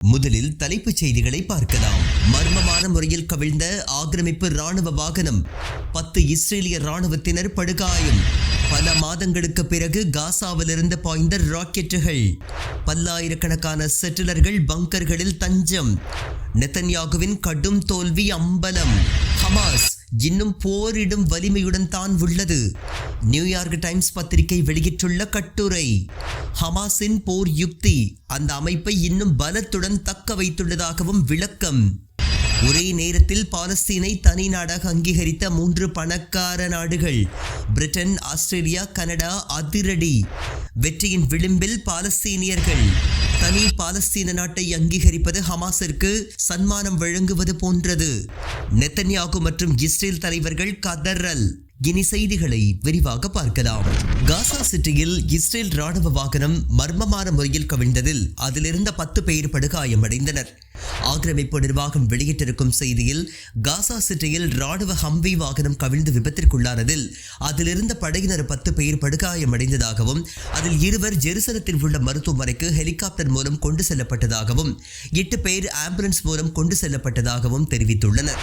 முதலில் தலைப்புச் செய்திகளை பார்க்கலாம். மர்மமான முறையில் கவிழ்ந்த ஆக்கிரமிப்பு ராணுவ வாகனம், 10 இஸ்ரேலிய ராணுவத்தினர் படுகாயம். பல மாதங்களுக்கு பிறகு காசாவிலிருந்து பாய்ந்த ராக்கெட்டுகள். பல்லாயிரக்கணக்கான செட்டிலர்கள் பங்கர்களில் தஞ்சம். நெதன்யாகுவின் கடும் தோல்வி அம்பலம். ஹமாஸ் இன்னும் போரிடும் வலிமையுடன் தான் உள்ளது. நியூயார்க் டைம்ஸ் பத்திரிகை வெளியிட்டுள்ள கட்டுரை. ஹமாஸின் போர் யுக்தி அந்த அமைப்பை இன்னும் பலத்துடன் தக்க வைத்துள்ளதாகவும் விளக்கம். ஒரே நேரத்தில் பாலஸ்தீனை தனி நாடாக அங்கீகரித்த 3 பணக்கார நாடுகள். பிரிட்டன், ஆஸ்திரேலியா, கனடா அதிரடி. வெற்றியின் விளிம்பில் பாலஸ்தீனியர்கள். தனி பாலஸ்தீன நாட்டை அங்கீகரிப்பது ஹமாஸிற்கு சன்மானம் வழங்குவது போன்றது. நெதன்யாகு மற்றும் இஸ்ரேல் தலைவர்கள் கதறல். இனி செய்திகளை விரிவாக பார்க்கலாம். காசா சிட்டியில் இஸ்ரேல் ராணுவ வாகனம் மர்மமான முறையில் கவிழ்ந்ததில் அதிலிருந்த 10 பேர் படுகாயமடைந்தனர். ஆக்கிரமிப்பு நிர்வாகம் வெளியிட்டிருக்கும் செய்தியில், காசா சிட்டியில் ராணுவ ஹம்வி வாகனம் கவிழ்ந்து விபத்திற்குள்ளானதில் அதிலிருந்த படையினர் 10 பேர் படுகாயமடைந்ததாகவும், அதில் 2 ஜெருசலத்தில் உள்ள மருத்துவமனைக்கு ஹெலிகாப்டர் மூலம் கொண்டு செல்லப்பட்டதாகவும், 8 பேர் ஆம்புலன்ஸ் மூலம் கொண்டு செல்லப்பட்டதாகவும் தெரிவித்துள்ளனர்.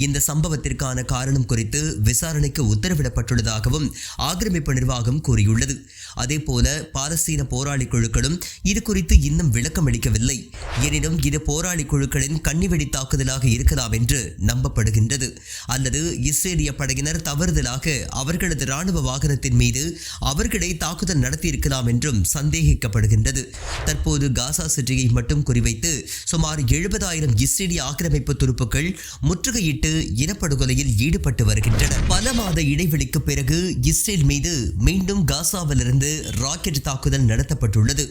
இந்த சம்பவத்திற்கான காரணம் குறித்து விசாரணைக்கு உத்தரவிடப்பட்டுள்ளதாகவும் ஆக்கிரமிப்பு நிர்வாகம் கூறியுள்ளது. அதேபோல பாலஸ்தீன போராளி குழுக்களும் இது குறித்து இன்னும் விளக்கம் அளிக்கவில்லை. எனினும் இது போராளி குழுக்களின் கண்ணிவெடி தாக்குதலாக இருக்கலாம் என்று நம்பப்படுகின்றது. அல்லது இஸ்ரேலிய படையினர் தவறுதலாக அவர்களது ராணுவ வாகனத்தின் மீது அவர்களே தாக்குதல் நடத்தியிருக்கலாம் என்றும் சந்தேகிக்கப்படுகின்றது. தற்போது காசா சிட்டியை மட்டும் குறிவைத்து சுமார் 70,000 இஸ்ரேலிய ஆக்கிரமிப்பு துருப்புக்கள் முற்றுகையிட்டு இனப்படுகொலையில் ஈடுபட்டு வருகின்றன. பல மாத இடைவெளிக்கு பிறகு இஸ்ரேல் மீது மீண்டும் காசாவிலிருந்து ராக்கெட் தாக்குதல் நடத்தப்பட்டுள்ளது.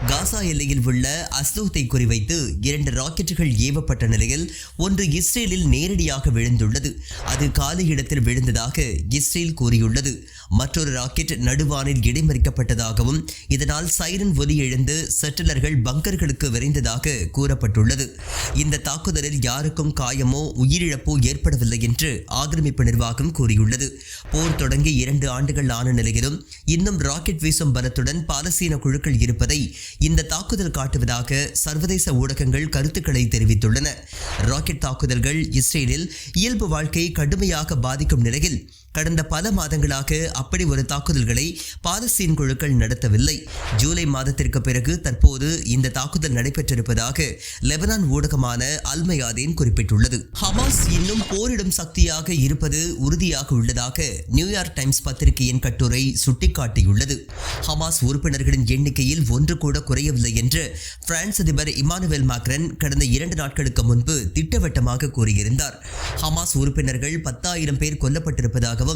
காசா எல்லையில் உள்ள அஸ்லோத்தை குறிவைத்து 2 ராக்கெட்டுகள் ஏவப்பட்ட நிலையில் ஒன்று இஸ்ரேலில் நேரடியாக விழுந்துள்ளது. அது காலி இடத்தில் விழுந்ததாக இஸ்ரேல் கூறியுள்ளது. மற்றொரு ராக்கெட் நடுவானில் இடைமறிக்கப்பட்டதாகவும், இதனால் சைரன் ஒலி எழுந்து செட்டிலர்கள் பங்கர்களுக்கு விரைந்ததாக கூறப்பட்டுள்ளது. இந்த தாக்குதலில் யாருக்கும் காயமோ உயிரிழப்போ ஏற்படவில்லை என்று ஆக்கிரமிப்பு நிர்வாகம் கூறியுள்ளது. போர் தொடங்கி 2 ஆண்டுகள் ஆன நிலையிலும் இன்னும் ராக்கெட் வீசும் பலத்துடன் பாலஸ்தீன குழுக்கள் இருப்பதை இந்த தாக்குதல் காட்டுவதாக சர்வதேச ஊடகங்கள் கருத்துக்களை தெரிவித்துள்ளன. ராக்கெட் தாக்குதல்கள் இஸ்ரேலில் இயல்பு வாழ்க்கையை கடுமையாக பாதிக்கும் நிலையில் கடந்த பல மாதங்களாக அப்படி ஒரு தாக்குதல்களை பாலஸ்தீன் குழுக்கள் நடத்தவில்லை. ஜூலை மாதத்திற்கு பிறகு தற்போது இந்த தாக்குதல் நடைபெற்றிருப்பதாக லெபனான் ஊடகமான அல்மயாதீன் குறிப்பிட்டுள்ளது. ஹமாஸ் இன்னும் போரிடும் சக்தியாக இருப்பது உறுதியாக உள்ளதாக நியூயார்க் டைம்ஸ் பத்திரிகையின் கட்டுரை சுட்டிக்காட்டியுள்ளது. ஹமாஸ் உறுப்பினர்களின் எண்ணிக்கையில் ஒன்று கூட குறையவில்லை என்று பிரான்ஸ் அதிபர் இமானுவேல் மேக்ரன் கடந்த 2 நாட்களுக்கு முன்பு திட்டவட்டமாக கூறியிருந்தார். ஹமாஸ் உறுப்பினர்கள் 10,000 பேர் கொல்லப்பட்டிருப்பதாகவும்,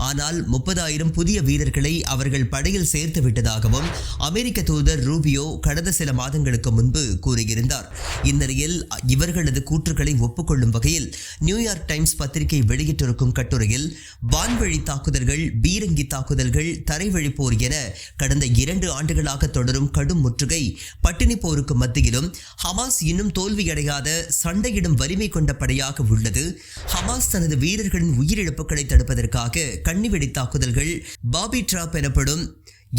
ஆனால் 30,000 புதிய வீரர்களை அவர்கள் படையில் சேர்த்து விட்டதாகவும் அமெரிக்க தூதர் ரூபியோ கடந்த சில மாதங்களுக்கு முன்பு கூறியிருந்தார். இந்நிலையில் இவர்களது கூற்றுக்களை ஒப்புக்கொள்ளும் வகையில் நியூயார்க் டைம்ஸ் பத்திரிகை வெளியிட்டிருக்கும் கட்டுரையில், வான்வழி தாக்குதல்கள், பீரங்கி தாக்குதல்கள், தரைவழி போர் என கடந்த 2 ஆண்டுகளாக தொடரும் கடும் முற்றுகை, பட்டினி போருக்கு மத்தியிலும் ஹமாஸ் இன்னும் தோல்வியடையாத சண்டையிடும் வலிமை கொண்ட படையாக உள்ளது. ஹமாஸ் தனது வீரர்களின் உயிரிழப்புகளை தடுப்பதற்காக கண்ணிவெடி தாக்குதல்கள், பாபி டிராப் எனப்படும்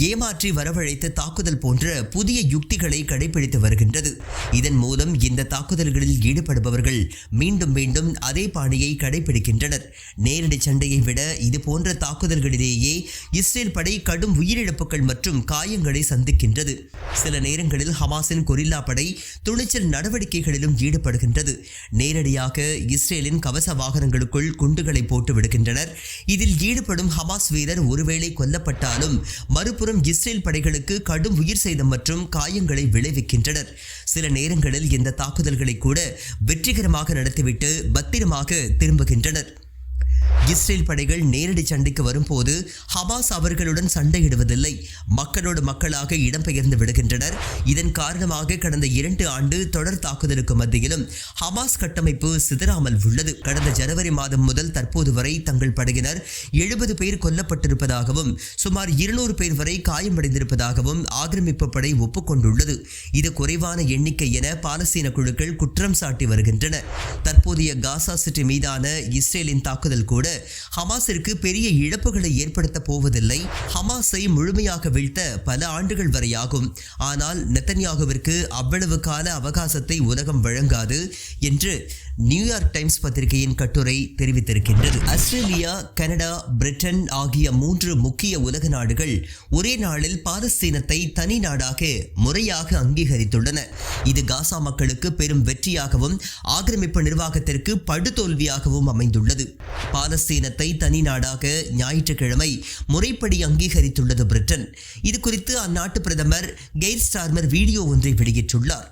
ஏமாற்றி வரவழைத்து தாக்குதல் போன்ற புதிய யுக்திகளை கடைபிடித்து வருகின்றது. இதன் மூலம் இந்த தாக்குதல்களில் ஈடுபடுபவர்கள் மீண்டும் மீண்டும் அதே பாணியை கடைபிடிக்கின்றனர். நேரடி சண்டையை விட இது போன்ற தாக்குதல்களிலேயே இஸ்ரேல் படை கடும் உயிரிழப்புகள் மற்றும் காயங்களை சந்திக்கின்றது. சில நேரங்களில் ஹமாஸின் கொரில்லா படை துணிச்சல் நடவடிக்கைகளிலும் ஈடுபடுகின்றது. நேரடியாக இஸ்ரேலின் கவச வாகனங்களுக்குள் குண்டுகளை போட்டு விடுகின்றனர். இதில் ஈடுபடும் ஹமாஸ் வீரர் ஒருவேளை கொல்லப்பட்டாலும் மறுபுறம் இஸ்ரேல் படைகளுக்கு கடும் உயிர் சேதம் மற்றும் காயங்களை விளைவிக்கின்றனர். சில நேரங்களில் இந்த தாக்குதல்களை கூட வெற்றிகரமாக நடத்திவிட்டு பத்திரமாக திரும்புகின்றனர். இஸ்ரேல் படைகள் நேரடி சண்டைக்கு வரும்போது ஹமாஸ் அவர்களுடன் சண்டையிடுவதில்லை. மக்களோடு மக்களாக இடம்பெயர்ந்து விடுகின்றனர். இதன் காரணமாக கடந்த 2 ஆண்டு தொடர் தாக்குதலுக்கு மத்தியிலும் ஹமாஸ் கட்டமைப்பு சிதறாமல் உள்ளது. கடந்த ஜனவரி மாதம் முதல் தற்போது வரை தங்கள் படையினர் 70 பேர் கொல்லப்பட்டிருப்பதாகவும் சுமார் 200 பேர் வரை காயமடைந்திருப்பதாகவும் ஆக்கிரமிப்பு படை ஒப்புக்கொண்டுள்ளது. இது குறைவான எண்ணிக்கை என பாலஸ்தீன குழுக்கள் குற்றம் சாட்டி வருகின்றன. தற்போதைய காசா சிட்டி மீதான இஸ்ரேலின் தாக்குதல் கூட ஹமாஸிற்கு பெரிய இழப்புகளை ஏற்படுத்த போவதில்லை. ஹமாஸை முழுமையாக வீழ்த்த பல ஆண்டுகள் வரையாகும். ஆனால் நெத்தன்யாகுவிற்கு அவ்வளவு கால அவகாசத்தை உலகம் வழங்காது என்று நியூயார்க் டைம்ஸ் பத்திரிகையின் கட்டுரை தெரிவித்திருக்கின்றது. ஆஸ்திரேலியா, கனடா, பிரிட்டன் ஆகிய 3 முக்கிய உலக நாடுகள் ஒரே நாளில் பாலஸ்தீனத்தை தனி நாடாக முறையாக அங்கீகரித்துள்ளன. இது காசா மக்களுக்கு பெரும் வெற்றியாகவும் ஆக்கிரமிப்பு நிர்வாகத்திற்கு படுதோல்வியாகவும் அமைந்துள்ளது. பாலஸ்தீனத்தை தனி நாடாக ஞாயிற்றுக்கிழமை முறைப்படி அங்கீகரித்துள்ளது பிரிட்டன். இது குறித்து அந்நாட்டு பிரதமர் கெய்ர் ஸ்டார்மர் வீடியோ ஒன்றை வெளியிட்டுள்ளார்.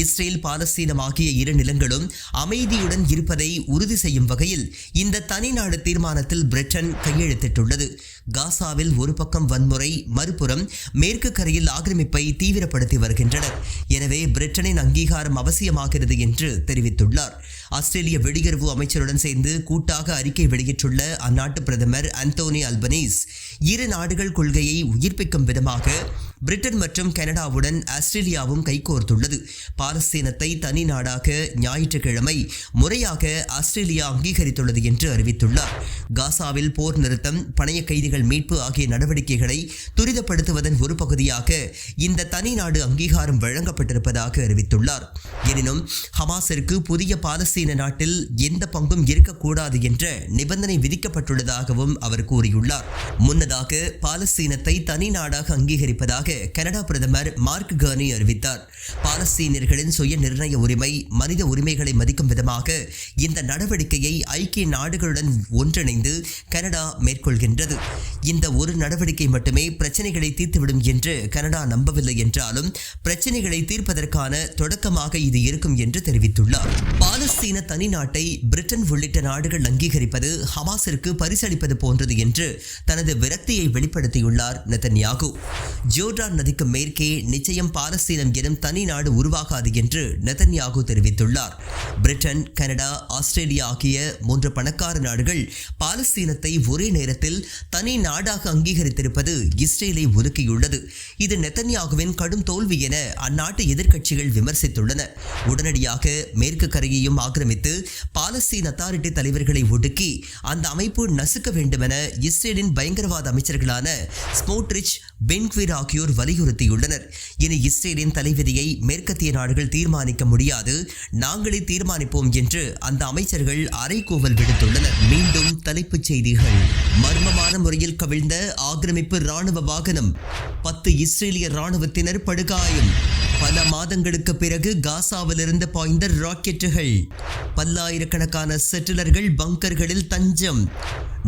இஸ்ரேல், பாலஸ்தீனம் ஆகிய 2 நிலங்களும் அமைதியுடன் இருப்பதை உறுதி செய்யும் வகையில் இந்த தனிநாடு தீர்மானத்தில் பிரிட்டன் கையெழுத்திட்டுள்ளது. காசாவில் ஒரு பக்கம் வன்முறை, மறுபுறம் மேற்கு கரையில் ஆக்கிரமிப்பை தீவிரப்படுத்தி வருகின்றனர். எனவே பிரிட்டனின் அங்கீகாரம் அவசியமாகிறது என்று தெரிவித்துள்ளார். ஆஸ்திரேலிய வெளியுறவு அமைச்சருடன் சேர்ந்து கூட்டாக அறிக்கை வெளியிட்டுள்ள அந்நாட்டு பிரதமர் ஆந்தோனி அல்பனீஸ் 2 நாடுகள் கொள்கையை உயிர்ப்பிக்கும் விதமாக பிரிட்டன் மற்றும் கனடாவுடன் ஆஸ்திரேலியாவும் கைகோர்த்துள்ளது. பாலஸ்தீனத்தை தனி நாடாக ஞாயிற்றுக்கிழமை முறையாக ஆஸ்திரேலியா அங்கீகரித்துள்ளது என்று அறிவித்துள்ளார். காசாவில் போர் நிறுத்தம், பணைய கைதிகள் மீட்பு ஆகிய நடவடிக்கைகளை துரிதப்படுத்துவதன் ஒரு பகுதியாக இந்த தனி நாடு அங்கீகாரம் வழங்கப்பட்டிருப்பதாக அறிவித்துள்ளார். எனினும் ஹமாஸிற்கு புதிய பாலஸ்தீன நாட்டில் எந்த பங்கும் இருக்கக்கூடாது என்ற நிபந்தனை விதிக்கப்பட்டுள்ளதாகவும் அவர் கூறியுள்ளார். முன்னதாக பாலஸ்தீனத்தை தனி நாடாக அங்கீகரிப்பதாக கனடா பிரதமர் மார்க் கார்னி அறிவித்தார். பாலஸ்தீனியர்களின் சுய நிர்ணய உரிமை, மனித உரிமைகளை மதிக்கும் விதமாக இந்த நடவடிக்கையை ஐக்கிய நாடுகளுடன் ஒன்றிணைந்து கனடா மேற்கொள்கின்றது. இந்த ஒரு நடவடிக்கை மட்டுமே பிரச்சனைகளை தீர்த்துவிடும் என்று கனடா நம்பவில்லை என்றாலும் பிரச்சனைகளை தீர்ப்பதற்கான தொடக்கமாக இது இருக்கும் என்று தெரிவித்துள்ளார். பாலஸ்தீன தனி நாட்டை பிரிட்டன் உள்ளிட்ட நாடுகள் அங்கீகரிப்பது ஹமாஸிற்கு பரிசளிப்பது போன்றது என்று தனது விரக்தியை வெளிப்படுத்தியுள்ளார் நெத்தன்யாகு. ஜோர்டான் நதிக்கு மேற்கே நிச்சயம் பாலஸ்தீனம் எனும் தனி நாடு உருவாகாது என்று நெத்தன்யாகு தெரிவித்துள்ளார். பிரிட்டன், கனடா, ஆஸ்திரேலியா ஆகிய 3 பணக்கார நாடுகள் பாலஸ்தீனத்தை ஒரே நேரத்தில் தனி நாடாக அங்கீகரித்திருப்பது இஸ்ரேலை ஒதுக்கியுள்ளது. இது நெத்தன்யாகுவின் கடும் தோல்வி என அந்நாட்டு எதிர்க்கட்சிகள் விமர்சித்துள்ளன. உடனடியாக மேற்கு கரையையும் ஆக்கிரமித்து பாலஸ்தீன் அத்தாரிட்டி தலைவர்களை ஒடுக்கி அந்த அமைப்பு நசுக்க வேண்டும் என இஸ்ரேலின் பயங்கரவாத அமைச்சர்களான ஸ்மோட்ரிச், பென்க்விர் ஆகியோர் வலியுறுத்தியுள்ளனர். இனி இஸ்ரேலின் தலைவிதியை மேற்கத்திய நாடுகள் தீர்மானிக்க முடியாது, நாங்களே தீர்மானிப்போம் என்று அந்த அமைச்சர்கள் அறைகூவல் விடுத்துள்ளனர். மீண்டும் தலைப்புச் செய்திகள். மர்மமான முறையில் கவிழ்ந்த ஆக்கிரமிப்பு ராணுவ வாகனம், 10 இஸ்ரேலிய ராணுவத்தினர் படுகாயம். பல மாதங்களுக்கு பிறகு காசாவிலிருந்து பாய்ந்த ராக்கெட்டுகள். பல்லாயிரக்கணக்கான செட்டிலர்கள் பங்கர்களில் தஞ்சம்.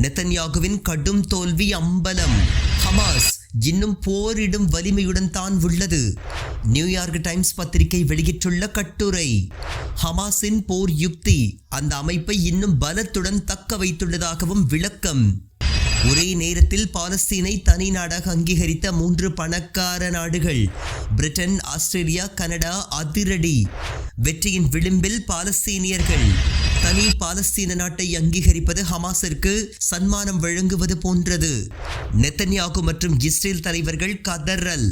நெத்தன்யாகுவின் கடும் தோல்வி அம்பலம். ஹமாஸ் இன்னும் போரிடும் வலிமையுடன் தான் உள்ளது. நியூயார்க் டைம்ஸ் பத்திரிகை வெளியிட்டுள்ள கட்டுரை. ஹமாஸின் போர் யுக்தி அந்த அமைப்பை இன்னும் பலத்துடன் தக்க வைத்துள்ளதாகவும் விளக்கம். ஒரே நேரத்தில் பாலஸ்தீனை தனி நாடாக அங்கீகரித்த 3 பணக்கார நாடுகள் பிரிட்டன், ஆஸ்திரேலியா, கனடா அதிரடி. வெற்றியின் விளிம்பில் பாலஸ்தீனியர்கள். தனி பாலஸ்தீன நாட்டை அங்கீகரிப்பது ஹமாஸிற்கு சன்மானம் வழங்குவது போன்றது. நெத்தன்யாகு மற்றும் இஸ்ரேல் தலைவர்கள் கதறல்.